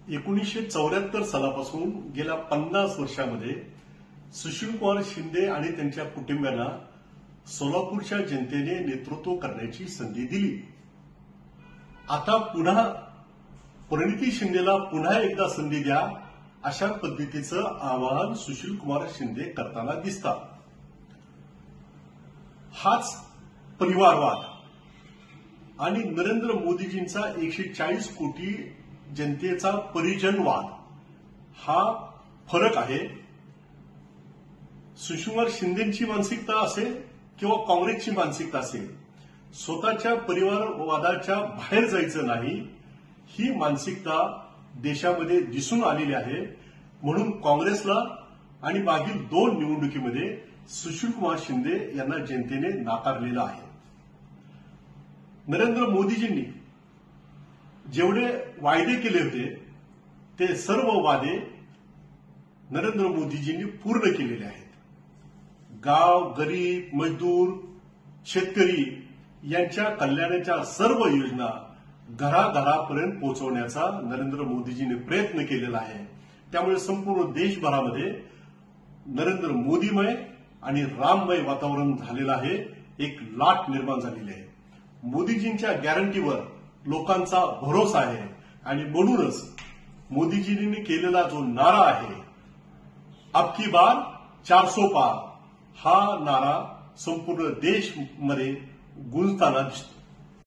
1974 सालापासून गेल्या 50 वर्षांमध्ये सुशीलकुमार शिंदे आणि त्यांच्या कुटुंबियांना सोलापूरच्या जनतेने नेतृत्व करण्याची संधी दिली. आता पुन्हा परिणिती शिंदेला पुन्हा एकदा संधी द्या, अशा पद्धतीचं आवाहन सुशीलकुमार शिंदे करताना दिसतात. हाच परिवारवाद आणि नरेंद्र मोदीजींचा 140 कोटी जनतेचा परिजनवाद हा फरक आहे. सुशीलकुमार शिंदेची मानसिकता असेल किंवा काँग्रेसची मानसिकता असेल, स्वतःच्या परिवारवादाच्या बाहेर जायचं नाही, ही मानसिकता देशामध्ये दिसून आलेली आहे. म्हणून काँग्रेसला आणि मागील 2 निवडणुकीमध्ये सुशीलकुमार शिंदे यांना जनतेने नाकारलेलं आहे. नरेंद्र मोदीजींनी जेवढे वायदे केले होते ते सर्व वादे नरेंद्र मोदीजींनी पूर्ण केलेले आहेत. गाव, गरीब, मजदूर, शेतकरी यांच्या कल्याणाच्या सर्व योजना घराघरापर्यंत पोहोचवण्याचा नरेंद्र मोदीजींनी प्रयत्न केलेला आहे. त्यामुळे संपूर्ण देशभरामध्ये नरेंद्र मोदीमय आणि राममय वातावरण झालेलं आहे. एक लाट निर्माण झालेली आहे. मोदीजींच्या गॅरंटीवर लोकांचा भरोसा आहे आणि म्हणूनच मोदीजींनी केलेला जो नारा आहे, अब की बार 400 पार, हा नारा संपूर्ण देशमध्ये गुंजताना दिसतो.